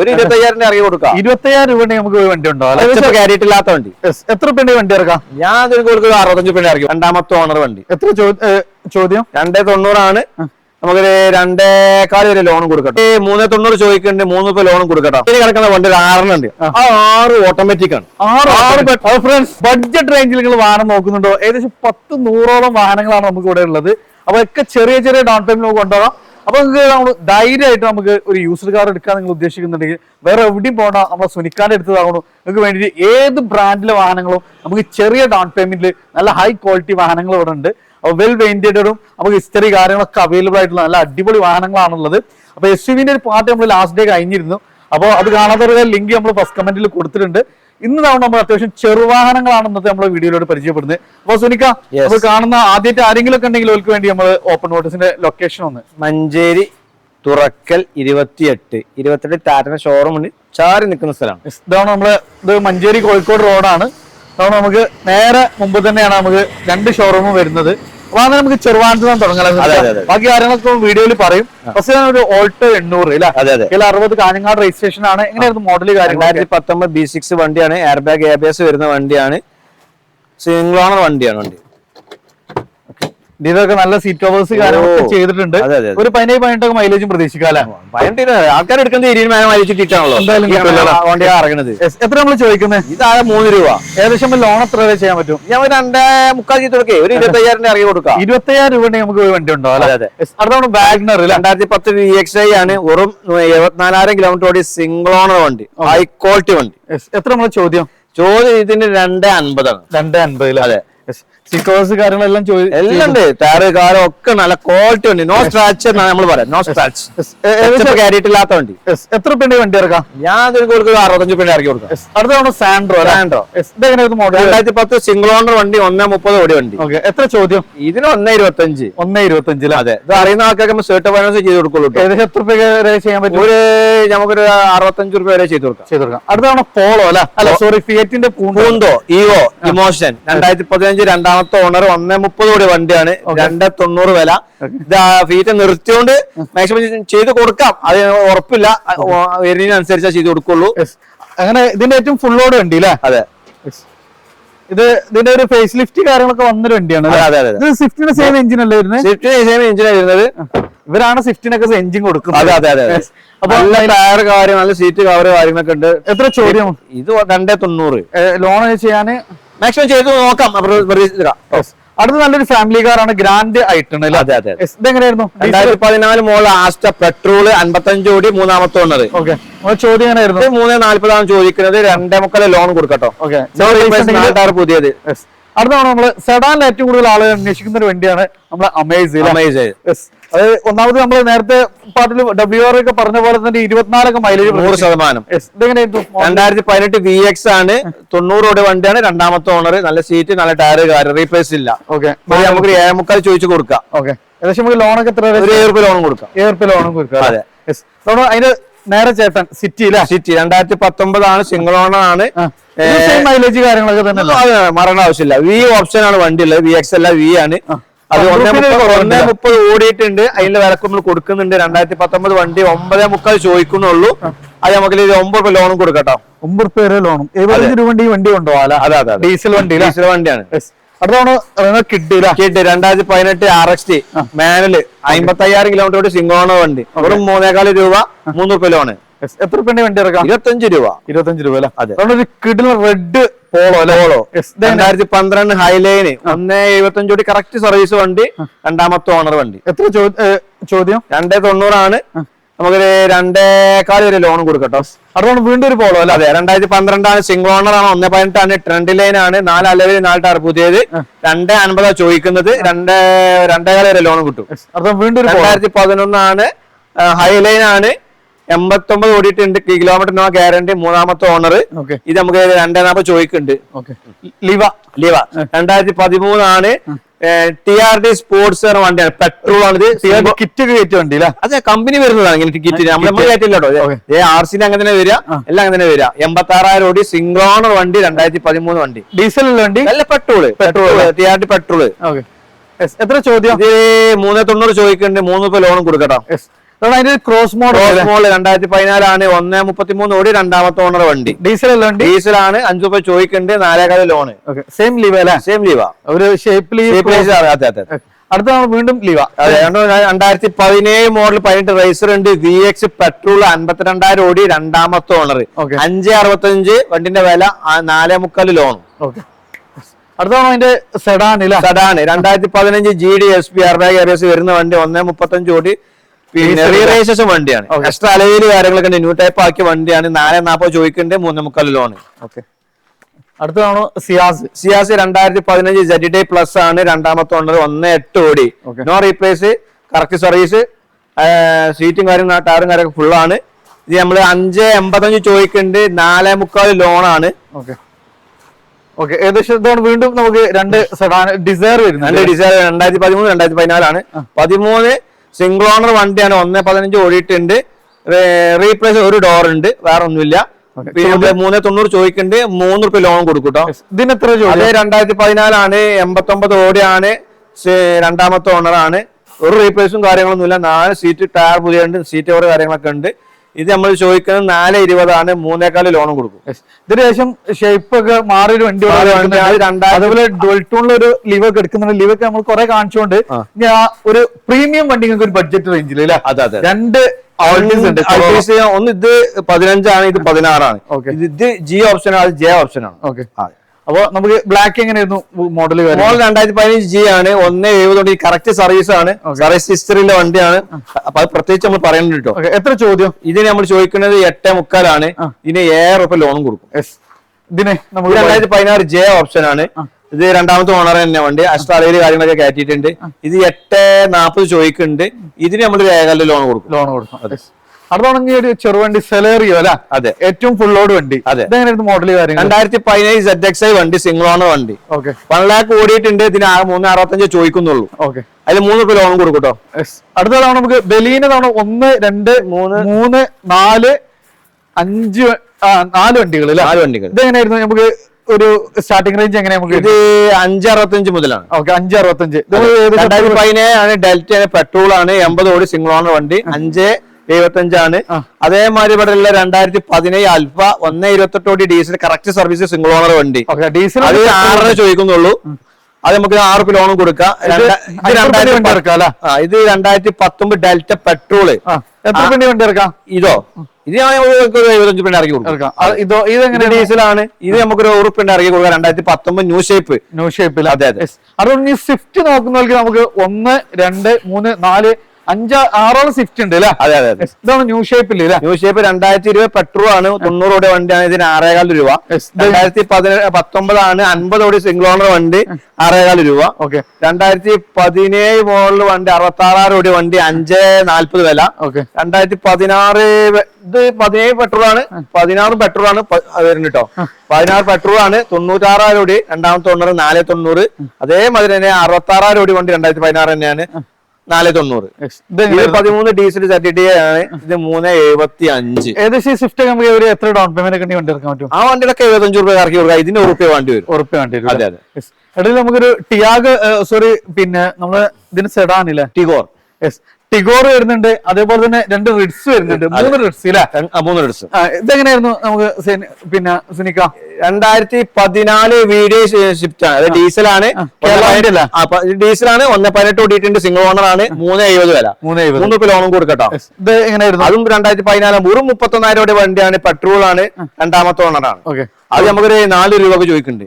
ഒരു 25,000 ഇറങ്ങി കൊടുക്കാം. 25,000 രൂപ നമുക്ക് വണ്ടി ഉണ്ടോ? ക്യാരിറ്റ് ഇല്ലാത്ത വണ്ടി. എത്ര രൂപ വണ്ടി ഇറക്കാം? ഞാൻ കൊടുക്കുക 65 ഇറക്കും. രണ്ടാമത്തെ ഓണർ വണ്ടി. എത്ര ചോദ്യം? 290 ആണ്. നമുക്കൊരു 2.25 വരെ ലോണും കൊടുക്കട്ടെ. 390 ചോദിക്കുന്നുണ്ട്. 3 രൂപ ലോണും കൊടുക്കട്ടോ. ഇനി കിടക്കുന്ന വണ്ടി 6 ഉണ്ട്. ആ 6 ഓട്ടോമാറ്റിക് ആണ്. 6 ഫ്രണ്ട്സ്, ബഡ്ജറ്റ് റേഞ്ചിൽ നിങ്ങൾ വാഹനം നോക്കുന്നുണ്ടോ? ഏകദേശം 10-100ഓളം വാഹനങ്ങളാണ് നമുക്ക് ഇവിടെ ഉള്ളത്. അപ്പൊ ഒക്കെ ചെറിയ ഡൗൺ പേയ്മെന്റ് നമുക്ക് കൊണ്ടുപോകാം. അപ്പൊ നമുക്ക് ധൈര്യമായിട്ട് നമുക്ക് ഒരു യൂസ്ഡ് കാർ എടുക്കാൻ നിങ്ങൾ ഉദ്ദേശിക്കുന്നുണ്ടെങ്കിൽ വേറെ എവിടെയും പോകണ്ട, നമ്മളെ സുനിക്കാന്റെ അടുത്തതാകണം. നിങ്ങൾക്ക് വേണ്ടിയിട്ട് ഏത് ബ്രാൻഡിലെ വാഹനങ്ങളും നമുക്ക് ചെറിയ ഡൗൺ പേയ്മെന്റിൽ നല്ല ഹൈ ക്വാളിറ്റി വാഹനങ്ങൾ ഇവിടെ ഉണ്ട്. അപ്പോൾ വെൽ വെയിന്റഡും നമുക്ക് ഹിസ്റ്ററി കാര്യങ്ങളൊക്കെ അവൈലബിൾ ആയിട്ടുള്ള നല്ല അടിപൊളി വാഹനങ്ങളാണുള്ളത്. അപ്പൊ SUV-ന്റെ ഒരു പാർട്ടി നമ്മൾ ലാസ്റ്റ് ഡേ കഴിഞ്ഞിരുന്നു. അപ്പോൾ അത് കാണാത്തവരുടെ ലിങ്ക് നമ്മൾ ഫസ്റ്റ് കമന്റിൽ കൊടുത്തിട്ടുണ്ട്. ഇന്ന് നമ്മൾ അത്യാവശ്യം ചെറുവാഹനങ്ങളാണ് ഇന്നത്തെ നമ്മുടെ വീഡിയോയിലൂടെ പരിചയപ്പെടുന്നത്. അപ്പൊ സുനിക്ക, നമ്മൾ കാണുന്ന ആദ്യമായിട്ട് ആരെങ്കിലും ഒക്കെ ഉണ്ടെങ്കിൽ അവർക്ക് വേണ്ടി നമ്മൾ ഓപ്പൺ നോട്ടീസിന്റെ ലൊക്കേഷൻ ഒന്ന് മഞ്ചേരി തുറക്കൽ 28 ടാറ്റയുടെ ഷോറൂം ഉണ്ട്. ചാരി നിൽക്കുന്ന സ്ഥലമാണ്. ഇതാണ് നമ്മള് ഇത് മഞ്ചേരി കോഴിക്കോട് റോഡാണ്. അതാണ് നമുക്ക് നേരെ മുമ്പ് തന്നെയാണ് നമുക്ക് 2 ഷോറൂമും വരുന്നത്. അപ്പൊ അത് നമുക്ക് ചെറുവാനത്തിൽ നിന്ന് തുടങ്ങാം. ബാക്കി കാര്യങ്ങളൊക്കെ വീഡിയോയിൽ പറയും. ഫസ്റ്റ് ഒരു ഓൾട്ടോ 800 അല്ലേ, 60 കാഞ്ഞങ്ങാട് രജിസ്ട്രേഷൻ ആണ്. എങ്ങനെയായിരുന്നു മോഡൽ? 2019 B6 വണ്ടിയാണ്. എയർ ബാഗ് ABS വരുന്ന വണ്ടിയാണ്. സിംഗിൾ ഓണർ വണ്ടിയാണ് വണ്ടി. ഇതൊക്കെ നല്ല സീറ്റ് കവേഴ്സ് കാര്യങ്ങളൊക്കെ ചെയ്തിട്ടുണ്ട്. ഒരു 17-18 മൈലേജും പ്രതീക്ഷിക്കാല്ലേ? ആൾക്കാർ എടുക്കുന്നത് 20 മൈലേജ് കിട്ടാണല്ലോ വണ്ടിയാണ് ഇറങ്ങുന്നത്. എത്ര നമ്മൾ ചോദിക്കുന്നത്? ഇതാകെ 3 രൂപ. ഏകദേശം ലോൺ എത്ര വരെ ചെയ്യാൻ പറ്റും? ഞാൻ 2.25 ചെയ്ത് കൊടുക്കേ. ഒരു 25,000 ഇറങ്ങി കൊടുക്കാം. 25,000 രൂപ നമുക്ക് വണ്ടി ഉണ്ടോ? അടുത്താണ് വാഗ്നർ 2010 VXi ആണ്. വെറും 74,000 കിലോമീറ്റർ ഓടി സിംഗിൾ ഓണർ വണ്ടി, ഹൈ ക്വാളിറ്റി വണ്ടി. എത്ര നമ്മളെ ചോദ്യം ഇതിന് 2.50 ആണ്. 2.50. അതെ. സ്റ്റിക്കേഴ്സ് കാര്യങ്ങളെല്ലാം എല്ലാം ഉണ്ട്. ടയറ് കാറ് ഒക്കെ നല്ല ക്വാളിറ്റി വണ്ടി. നോ സ്ക്രാച്ച് നമ്മൾ പറയാം. No scratch. ക്യാരിറ്റ് ഇല്ലാത്ത വണ്ടി. എത്ര രൂപ വണ്ടി ഇറക്കാം? ഞാൻ കൊടുക്കുക 65 ഇറക്കി കൊടുക്കാം. അടുത്താണ് സാൻഡ്രോ. 2010 സിംഗിൾ ഓണർ വണ്ടി, 1.30 ഓടി വണ്ടി. എത്ര ചോദ്യം? ഇതിന് 1.25. 1.25. അതെ. ഇത് അറിയുന്ന ആൾക്കാർക്ക് നമ്മൾ സെർട്ട് ഫൈനാൻസ് ചെയ്ത് കൊടുക്കുള്ളൂ. ഏകദേശം എത്ര രൂപ വരെ ചെയ്യാൻ പറ്റും? നമുക്കൊരു 65 രൂപ വരെ ചെയ്ത് കൊടുക്കാം. അടുത്താണ് പോളോ അല്ല സോറി ഫിയറ്റിന്റെ പൂന്തോ ഈവോ ഇമോഷൻ 2015 രണ്ടാമത്തെ ഓണർ, 1.30 ഓടി വണ്ടിയാണ്. 2.90 വില. ഫീറ്റ് നിർത്തിയോണ്ട് മാക്സിമം ചെയ്ത് കൊടുക്കാം. അത് ഉറപ്പില്ല, വരുന്നതിനനുസരിച്ചാ ചെയ്ത് കൊടുക്കുള്ളൂ. അങ്ങനെ ഇതിന്റെ ഏറ്റവും ഫുൾ ലോഡ് വണ്ടി അല്ലേ? അതെ. ഇതിന്റെ ഒരു ഫേസ് ലിഫ്റ്റ് കാര്യങ്ങളൊക്കെ വന്നൊരു വണ്ടിയാണ്. സ്വിഫ്റ്റിന്റെ സെയിം എഞ്ചിൻ അല്ലേ വരുന്നത്? സ്വിഫ്റ്റിന് സെയിം എഞ്ചിനാണ് വരുന്നത്. ഇവരാണ് സ്വിഫ്റ്റിനൊക്കെ എഞ്ചിൻ കൊടുക്കുന്നത്. അതെ. അപ്പൊ നല്ല ടയർ കാര്യം, നല്ല സീറ്റ് കവർ കാര്യങ്ങളൊക്കെ ഉണ്ട്. എത്ര ചോദ്യം? ഇത് 2.90. ലോൺ ചെയ്യാന് മാക്സിമം ചെയ്ത് നോക്കാം. അടുത്ത നല്ലൊരു ഫാമിലി കാറാണ്, ഗ്രാൻഡ് ഐട്ടൺ. ഇതെങ്ങനെയായിരുന്നു? 2014 മോഡൽ ആസ്റ്റ പെട്രോൾ, 55 ഓടി, മൂന്നാമത്തെ ഓണർ. ചോദ്യം എങ്ങനെയായിരുന്നു? 3.40 ചോദിക്കുന്നത്. 2.25 ലോൺ കൊടുക്കട്ടോ. പുതിയത്. അടുത്താണ് നമ്മള് സെഡാനിൽ ഏറ്റവും കൂടുതൽ ആളുകൾ അന്വേഷിക്കുന്ന ഒരു വണ്ടിയാണ് നമ്മളെ അമേസ്. അത് ഒന്നാമത് നമ്മൾ നേരത്തെ പാട്ടിൽ WR ഒക്കെ പറഞ്ഞ പോലെ തന്നെ 24 മൈലേജ് 100%. 2018 VX ആണ്. 90 ഓടി വണ്ടിയാണ്. രണ്ടാമത്തെ ഓണർ. നല്ല സീറ്റ്, നല്ല ടയർ, കാര്യം റീപ്ലേസ് ഇല്ല. നമുക്ക് 7.25 ചോദിച്ചു കൊടുക്കാം. ഏകദേശം നമുക്ക് ലോണൊക്കെ എത്ര? 7 രൂപ ലോൺ കൊടുക്കാം. 7 രൂപ ലോണും കൊടുക്കാം. അതെ. അതിന് നേരെ ചേട്ടൻ സിറ്റി 2019 ആണ്. സിംഗിൾ ഓണർ ആണ്. മൈലേജ് കാര്യങ്ങളൊക്കെ തന്നെ മറന്ന ആവശ്യമില്ല. V ഓപ്ഷൻ ആണ് വണ്ടി ഉള്ളത്. VX അല്ല, V ആണ്. അത് 1.30 ഓടിയിട്ടുണ്ട്. അതിന്റെ വിലക്ക് നമ്മൾ കൊടുക്കുന്നുണ്ട്. 2019 വണ്ടി 9.25 ചോദിക്കുന്നുള്ളൂ. അത് നമുക്ക് 9 രൂപ ലോണും കൊടുക്കട്ടോ. 9 രൂപ വരെ ലോണും. 75 രൂപ വണ്ടി ഉണ്ടോ? അതെ. ഡീസൽ വണ്ടിയാണ്. അടുത്താണ് കിഡ് 2018 RXT മാനുവല്, 55,000 കിലോമീറ്റർ ഓടി സിംഗിൾ ഓണർ വണ്ടി. വെറും 3.25 രൂപ, 3 രൂപ ലോണ്. എത്ര രൂപ വണ്ടി ഇറക്കാം? 25 രൂപ. 25 രൂപ അല്ലേ? അതെ. കിഡിൽ റെഡ് പോളോ. 2012 ഹൈലൈന്, 1.75 ഓടി കറക്റ്റ് സർവീസ് വണ്ടി, രണ്ടാമത്തെ ഓണർ വണ്ടി. എത്ര ചോദ്യം? 2.90 ആണ്. നമുക്കൊരു 2.25 വരെ ലോൺ കൊടുക്കട്ടോ. അതുകൊണ്ട് വീണ്ടും ഒരു പോളോ അല്ലേ? അതെ. 2012 ആണ്. സിംഗിൾ ഓണർ ആണ്. 1.18 ആണ്. ട്രെൻഡ് ലൈൻ ആണ്. 4 അലവിൽ 4 ടയർ പുതിയത്. 2.50 ചോദിക്കുന്നത്. 2.25 വരെ ലോൺ കിട്ടും. വീണ്ടും 2011 ആണ്. ഹൈലൈൻ ആണ്. 89 ഓടിയിട്ടുണ്ട്. Kilometre no guarantee. മൂന്നാമത്തെ ഓണർ. ഇത് നമുക്ക് 2.40 ചോദിക്കുന്നുണ്ട്. ലിവ 2013 ആണ്. TRD സ്പോർട്സ് വണ്ടിയാണ്. പെട്രോൾ ആണ്. ഇത് കിറ്റ് കയറ്റി വണ്ടി അല്ലേ? അതെ. കമ്പനി വരുന്നതാണ് ഇങ്ങനെ കിറ്റ്. നമ്മൾ കയറ്റില്ലോ. RC അങ്ങനെ തന്നെ വരിക. എല്ലാം അങ്ങനെ തന്നെ വരിക. 86,000 ഓടി സിംഗിൾ ഓണർ വണ്ടി. 2013 വണ്ടി. ഡീസൽ വണ്ടി അല്ല, പെട്രോൾ. TRD petrol. എത്ര ചോദ്യം? 3.90 ചോദിക്കുന്നുണ്ട്. 3 രൂപ ലോണും കൊടുക്കട്ടോ. അതിന്റെ ക്രോസ് മോഡൽ 2014 1.33 ഓടി രണ്ടാമത്തെ ഓണർ വണ്ടി. ഡീസൽ അല്ല വണ്ടി? ഡീസലാണ്. 5 രൂപ ചോദിക്കുന്നുണ്ട്. 4,000 ലോണ്. സെയിം ലീവ് അല്ലേ? സെയിം ലീവാ. ഒരു ഷേപ്പിൽ. അടുത്ത വീണ്ടും ലീവാ. 2017 മോഡൽ 18 റേസർ ഉണ്ട്. VX പെട്രോൾ 52,000 ഓടി രണ്ടാമത്തെ ഓണർ. 565 വണ്ടിന്റെ വില. 4.25 ലോൺ. അടുത്താണ് അതിന്റെ സെഡാൻ. 2015 GD SP എയർബാഗ് ഏരിയസ് വരുന്ന വണ്ടി. 1.35 ഓടി. പിന്നെ റീരജിസ്ട്രേഷൻ വണ്ടിയാണ്. എക്സ്ട്രാ അലവില് കാര്യങ്ങളൊക്കെ ന്യൂ ടൈപ്പ് ആക്കിയ വണ്ടിയാണ്. 4.40 ചോദിക്കുന്നുണ്ട്. 3.25 ലോൺ. അടുത്തതാണ് സിയാസ്. 2015 ZD പ്ലസ് ആണ്. രണ്ടാമത്തെ ഓണർ. 1.8 ഓടി. No replace. Correct service. സീറ്റും കാര്യം ടാറും കാര്യമൊക്കെ ഫുള്ളാണ്. ഇത് നമ്മള് 5.85 ചോദിക്കുന്നുണ്ട്. 4.25 ലോണാണ്. ഏകദേശം വീണ്ടും നമുക്ക് രണ്ട് സെഡാൻ ഡിസയർ വരുന്നുണ്ട്. ഡിസയർ 2013 2014 13 സിംഗിൾ ഓണർ വണ്ടിയാണ്. 1.15 ഓടിയിട്ടുണ്ട്. റീപ്ലേസ് ഒരു ഡോർ ഉണ്ട്. വേറെ ഒന്നുമില്ല. പിന്നെ 3.90 ചോദിക്കുന്നുണ്ട്. 3 രൂപ ലോൺ കൊടുക്കും കേട്ടോ. ഇതിന് എത്ര? 2014 89 ഓടിയാണ്. രണ്ടാമത്തെ ഓണറാണ്. ഒരു റീപ്ലേസും കാര്യങ്ങളൊന്നും ഇല്ല. 4 സീറ്റ് ടയർ പുതിയുണ്ട്. സീറ്റ് ഓവർ കാര്യങ്ങളൊക്കെ ഉണ്ട്. ഇത് നമ്മൾ ചോദിക്കുന്നത് 4.20 3.25 ലോണും കൊടുക്കും. ഇതിന് ശേഷം ഷേപ്പ് ഒക്കെ മാറിയൊരു വണ്ടി. അതുപോലെ ഡുവൽട്ടൂണിലൊരു ലിവ് ഒക്കെ എടുക്കുന്നുണ്ട്. ലിവ് ഒക്കെ നമ്മൾ കുറെ കാണിച്ചുകൊണ്ട് ഒരു പ്രീമിയം വണ്ടി ഒരു ബഡ്ജറ്റ് റേഞ്ചിൽ അല്ലേ? രണ്ട് ഒന്ന് ഇത് 15 ആണ്. ഇത് 16 ആണ്. ഇത് G ഓപ്ഷൻ ആണ്. J ഓപ്ഷൻ ആണ്. അപ്പൊ നമുക്ക് ബ്ലാക്ക് എങ്ങനെയായിരുന്നു മോഡൽ? മോഡൽ 2015 G ആണ്. 1.70 കറക്റ്റ് സർവീസ് ആണ്. സർവീസ് ഹിസ്റ്ററിയിലെ വണ്ടിയാണ്. അപ്പൊ അത് പ്രത്യേകിച്ച് നമ്മൾ പറയുന്നുണ്ട് കേട്ടോ. എത്ര ചോദ്യം? ഇതിന് നമ്മൾ ചോദിക്കുന്നത് 8.25 ആണ്. ഇതിന് 7 രൂപ ലോണും കൊടുക്കും. ഇതിന് 2016 J ഓപ്ഷൻ ആണ്. ഇത് രണ്ടാമത്തെ ഓണർ തന്നെ വണ്ടി. എക്സ്ട്രാ അലവില് കാര്യങ്ങളൊക്കെ കയറ്റിയിട്ടുണ്ട്. ഇത് 8.40 ചോദിക്കുന്നുണ്ട്. ഇതിന് നമ്മൾ 1.5 ലോൺ കൊടുക്കും. അടുത്താണെങ്കിൽ ഒരു ചെറുവണ്ടി സെലേറിയോ അല്ല? അതെ, ഏറ്റവും ഫുൾ ലോഡ് വണ്ടി. അതെ, മോഡൽ കാര്യങ്ങൾ 2017 ZXi വണ്ടി സിംഗിൾ ഓണർ വണ്ടി. 1 lakh ഓടിയിട്ടുണ്ട്. ഇതിന് 3.65 ചോദിക്കുന്നുള്ളൂ. അതിൽ 3 രൂപ ലോൺ കൊടുക്കും കേട്ടോ. അടുത്ത തവണ നമുക്ക് ബലീന തവണ 1 2 3 4 5 4 വണ്ടികൾ. 4 വണ്ടികൾ. ഇതെങ്ങനെയായിരുന്നു നമുക്ക് ഒരു സ്റ്റാർട്ടിംഗ് റേഞ്ച് എങ്ങനെയാ? നമുക്ക് ഇത് 5.65 മുതലാണ്. 5.65. 2017 ആണ്. ഡെൽറ്റ പെട്രോൾ ആണ്. 80 ഓടി സിംഗിൾ ഓണർ വണ്ടി. 5.75 ആണ്. അതേമാതിരി ഇവിടെ ഉള്ള 2017 അൽഫ 1.28 ഓടി diesel correct service single owner വണ്ടി. ഡീസൽ അത് 6 ചോദിക്കുന്നുള്ളൂ. അത് നമുക്ക് 6 രൂപ ലോണും കൊടുക്കാം. ഇത് 2019 ഡെൽറ്റ പെട്രോള്. എത്ര വണ്ടി ഇറക്കാം? ഇതോ ഇത് 75 രൂപ ഇറക്കി കൊടുക്കാം. ഇത് ഡീസലാണ്. ഇത് നമുക്ക് 1 രൂപ ഇറക്കി കൊടുക്കാം. 2019 ന്യൂ ഷേപ്പ്. അതെ അതെ. അതുകൊണ്ട് സ്വിഫ്റ്റ് നോക്കുന്നവർക്ക് നമുക്ക് 1 2 3 4 5 6 സ്വിഫ്റ്റ് ഉണ്ട് അല്ലേ? അതെ അതെ. ഇതാണ് ന്യൂ ഷേപ്പിൽ. ന്യൂ ഷേപ്പ് 2020 പെട്രോൾ ആണ്. 90 ഓടി വണ്ടിയാണ്. ഇതിന് 6.25 രൂപ. 2019 ആണ്. 50 ഓടി സിംഗിൾ ഓണർ വണ്ടി. 6.25 രൂപ. 2017 മോഡൽ വണ്ടി 66 ഓടി വണ്ടി. 5.40 വില. 2016 ഇത് 17 പെട്രോൾ ആണ്. 16 പെട്രോൾ ആണ് വരുന്നത് കേട്ടോ. 16 പെട്രോൾ ആണ്. 96 ഓടി രണ്ടാമത്തെ ഓണർ. 4.90. അതേമാതിരി തന്നെ 66 ഓടി വണ്ടി 2016 തന്നെയാണ്. 4.90. 13 ഡീസൽ ZD ആണ്. ഇത് 3.75. ഏകദേശം സ്വിഫ്റ്റ് നമുക്ക് എത്ര ഡൗൺ പേയ്മെന്റ് ഒക്കെ വണ്ടി ഇറക്കാൻ പറ്റും? ആ വണ്ടിയിലൊക്കെ 75 രൂപ ഇറക്കി കൊടുക്കാം. ഇതിന് 1 രൂപ വേണ്ടി വരും. അതെ അതെ. ഇടയിൽ നമുക്കൊരു ടിയാഗ് സോറി പിന്നെ നമ്മള് ഇതിന് സെഡാനില്ല ടിഗോർ വരുന്നുണ്ട്. അതേപോലെ തന്നെ 2 റിഡ്സ് വരുന്നുണ്ട്. 3 റിഡ്സ് ഇല്ല? 3 റിഡ്സ്. ഇതെങ്ങനെയായിരുന്നു നമുക്ക് പിന്നെ സുനിക്ക? 2014 വീഡിയോ ഷിഫ്റ്റ് ആണ്. അത് ഡീസലാണ്. ഡീസലാണ്. 1.18 ഓടിയിട്ടുണ്ട്. സിംഗിൾ ഓണർ ആണ്. 3.70 വില. 3 രൂപ ലോണും കൊടുക്കട്ടോ. ഇത് എങ്ങനെയായിരുന്നു? അതും 2014 വെറും 31,000 ഓടി വണ്ടിയാണ്. പെട്രോൾ ആണ്. രണ്ടാമത്തെ ഓണറാണ്. അത് നമുക്കൊരു 4 രൂപ ചോദിക്കുന്നുണ്ട്.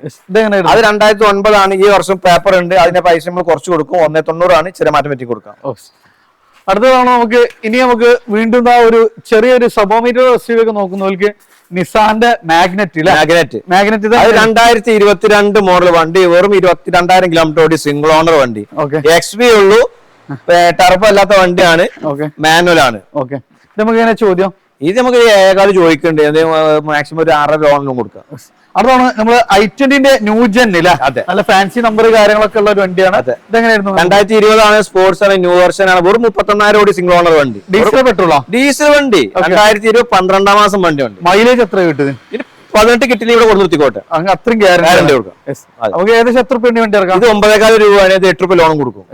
അത് 2009 ആണ്. ഈ വർഷം പേപ്പർ ഉണ്ട്. അതിന്റെ പൈസ നമ്മൾ കുറച്ച് കൊടുക്കും. 1.90 ആണ്. ചെറിയ മാറ്റം പറ്റി കൊടുക്കാം. അടുത്തതാണ് നമുക്ക് വീണ്ടും ഒരു ചെറിയൊരു സബോമീറ്റർ SUV ഒക്കെ നോക്കുന്നവർക്ക് നിസാന്റെ മാഗ്നറ്റ് 2022 മോഡൽ വണ്ടി. വെറും 22,000 കിലോമീറ്റർ ഓടി സിംഗിൾ ഓണർ വണ്ടി. XV ഉള്ളൂ. ടർബോ അല്ലാത്ത വണ്ടിയാണ്. മാനുവൽ ആണ്. നമുക്ക് എങ്ങനെ ചോദ്യം? ഇത് നമുക്ക് 1.25 ചോദിക്കുന്നുണ്ട്. മാക്സിമം ഒരു 6 ലോണിലും കൊടുക്കാം. അതാണ് നമ്മള് i20 ന്യൂജൻ നല്ല ഫാൻസി നമ്പർ കാര്യങ്ങളൊക്കെ ഉള്ള ഒരു വണ്ടിയാണ്. ഇതെങ്ങനെയായിരുന്നു? 2020 ആണ്. സ്പോർട്സ് ആണ്. ന്യൂ വെർഷൻ ആണ്. വെറും 31,000 ഓടി സിംഗിൾ ഓണർ വണ്ടി. ഡീസൽ പെട്രോളോ? ഡീസൽ വണ്ടി. 2020 12ാം മാസം വണ്ടി ഉണ്ട്. മൈലേജ് എത്ര കിട്ടുന്നത്? 18 കിട്ടില്ല. ഇവിടെ കൊടുത്ത് നിർത്തിക്കോട്ടെ. അത്രയും ഗ്യാരണ്ടി കൊടുക്കാം. നമുക്ക് ഏകദേശം എത്ര രൂപ വണ്ടി ഇറക്കാം? ഇത് 9.25 രൂപയാണ്. ഇത് 8 രൂപ ലോണും കൊടുക്കും.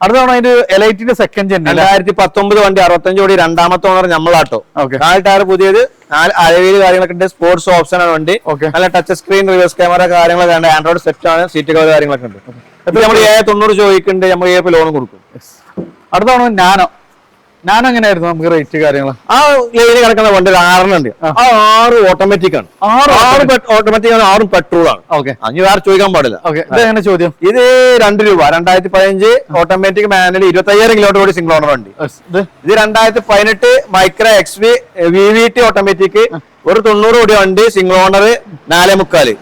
അടുത്താണ് അതിന്റെ എലൈറ്റിന്റെ സെക്കൻഡ് ജെൻ 2019 വണ്ടി 65 കോടി, രണ്ടാമത്തെ ഓണർ നമ്മളാട്ടോ. ഓക്കെ. 4 ടയർ പുതിയത്, 4 അലവീല് കാര്യങ്ങളൊക്കെ ഉണ്ട്, സ്പോർട്സ് ഓപ്ഷൻ ആണ് വണ്ടി. നല്ല ടച്ച് സ്ക്രീൻ, റിവേഴ്സ് ക്യാമറ കാര്യങ്ങളൊക്കെ ഉണ്ട്, ആൻഡ്രോയിഡ് സെറ്റ് ആണ്, സീറ്റ് കവർ കാര്യങ്ങളൊക്കെ ഉണ്ട്. നമ്മൾ 90 ചോദിക്കുന്നുണ്ട്, നമ്മൾ ലോൺ കൊടുക്കും. അടുത്താണ് നാനോ എങ്ങനെയായിരുന്നു നമുക്ക് റേറ്റ് കാര്യങ്ങൾ? ആ ലൈനിൽ കിടക്കുന്ന വണ്ടി ഒരു 6 ഉണ്ട്. ആ 6 ഓട്ടോമാറ്റിക് ആണ്, 6 ഓട്ടോമാറ്റിക് ആണ്, 6 പെട്രോൾ ആണ്. ഓക്കെ. അഞ്ഞ് വേറെ ചോദിക്കാൻ പാടില്ല. ഇതെങ്ങനെ ചോദ്യം? ഇത് 2 രൂപ. 2015 ഓട്ടോമാറ്റിക് മാനുവൽ 25,000 കിലോമീറ്റർ ഓടി സിംഗിൾ ഓണർ വണ്ടി. ഇത് 2018 മൈക്രോ XV VVT ഓട്ടോമാറ്റിക് ഒരു 90 ഓടി വണ്ടി, സിംഗിൾ ഓണർ 4.25.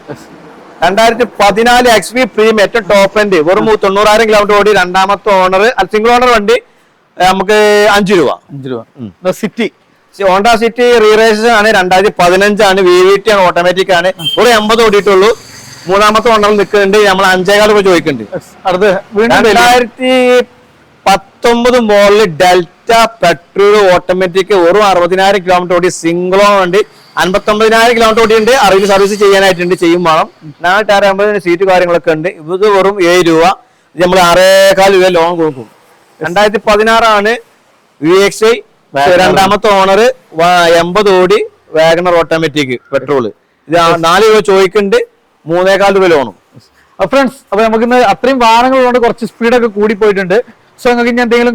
2014 XV പ്രീമിയം ഏറ്റവും ടോപ്പ് എൻഡ് വെറും 90,000 കിലോമീറ്റർ ഓടി, രണ്ടാമത്തെ ഓണർ സിംഗിൾ ഓണർ വണ്ടി, നമുക്ക് 5 രൂപ. സിറ്റി ഹോണ്ട സിറ്റി റീറേഷൻ ആണ്, 2015 ആണ്, VVT ആണ്, ഓട്ടോമാറ്റിക് ആണ്, ഒരു 80 ഓടിയിട്ടുള്ളൂ. മൂന്നാമത്തെ ഓണറിൽ നിൽക്കുന്നുണ്ട്, നമ്മൾ 5.25 രൂപ ചോദിക്കുന്നുണ്ട്. 2019 മോഡല് ഡെൽറ്റ പെട്രോൾ ഓട്ടോമാറ്റിക് വെറും 60,000 കിലോമീറ്റർ ഓടി, സിംഗിൾ ഓൺ വണ്ടി, 59,000 കിലോമീറ്റർ ഓടിയുണ്ട്, അറിവിൽ സർവീസ് ചെയ്യാനായിട്ടുണ്ട്, ചെയ്യും വേണം. 4 ടയർ 50 സീറ്റ് കാര്യങ്ങളൊക്കെ ഉണ്ട്. ഇത് വെറും 7 രൂപ. നമ്മൾ 6.25 രൂപ ലോൺ കൊടുക്കും. 2016 ആണ് VXI, രണ്ടാമത്തെ ഓണർ, 80 ഓടി, വാഗണർ ഓട്ടോമാറ്റിക് പെട്രോള്. ഇത് 4 രൂപ ചോദിക്കുന്നുണ്ട്, 3.25 രൂപ ലോണും. ഫ്രണ്ട്സ്, അപ്പൊ നമുക്ക് ഇന്ന് അത്രയും വാഹനങ്ങളുണ്ട്, കുറച്ച് സ്പീഡൊക്കെ കൂടി പോയിട്ടുണ്ട്. സോ നിങ്ങൾക്ക് ഇനി എന്തെങ്കിലും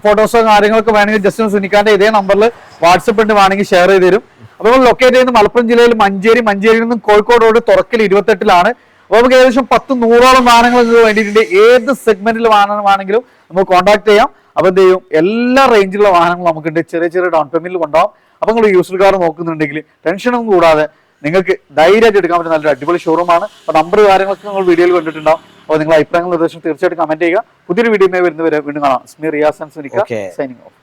ഫോട്ടോസോ കാര്യങ്ങളൊക്കെ വേണമെങ്കിൽ ജസ്റ്റ് സുനിക്കാന്റെ ഇതേ നമ്പറിൽ വാട്സപ്പ് ഉണ്ട്, വേണമെങ്കിൽ ഷെയർ ചെയ്ത് തരും. അപ്പൊ നമ്മൾ ലൊക്കേറ്റ് ചെയ്യുന്നത് മലപ്പുറം ജില്ലയിൽ മഞ്ചേരിയിൽ നിന്നും കോഴിക്കോട് റോഡ് തുറക്കൽ 28-ലാണ്. അപ്പൊ നമുക്ക് ഏകദേശം 10-100ഓളം വാഹനങ്ങൾ വേണ്ടിയിട്ടുണ്ട്. ഏത് സെഗ്മെന്റിൽ വാഹനമാണെങ്കിലും നമുക്ക് കോൺടാക്ട് ചെയ്യാം. അപ്പൊ എന്ത് ചെയ്യും, എല്ലാ റേഞ്ചിലുള്ള വാഹനങ്ങളും നമുക്കുണ്ട്. ചെറിയ ഡൗൺ പേയ്മെന്റിൽ കൊണ്ടാവും. അപ്പൊ നിങ്ങൾ യൂസ്ഡ് കാർ നോക്കുന്നുണ്ടെങ്കിൽ ടെൻഷനൊന്നും കൂടാതെ നിങ്ങൾക്ക് ധൈര്യമായിട്ട് എടുക്കാൻ പറ്റുന്ന നല്ലൊരു അടിപൊളി ഷോറൂമാണ്. അപ്പൊ നമ്പർ കാര്യങ്ങളൊക്കെ നിങ്ങൾ വീഡിയോയിൽ കണ്ടിട്ടുണ്ടാവും. അപ്പോൾ നിങ്ങളുടെ അഭിപ്രായങ്ങൾ നിർദ്ദേശം തീർച്ചയായിട്ടും കമന്റ് ചെയ്യുക. പുതിയൊരു വീഡിയോ വരുന്നവരെ വീണ്ടും കാണാം. റിയാസ് ആൻഡ് സുനിക്ക സൈനിങ് ഓഫ്.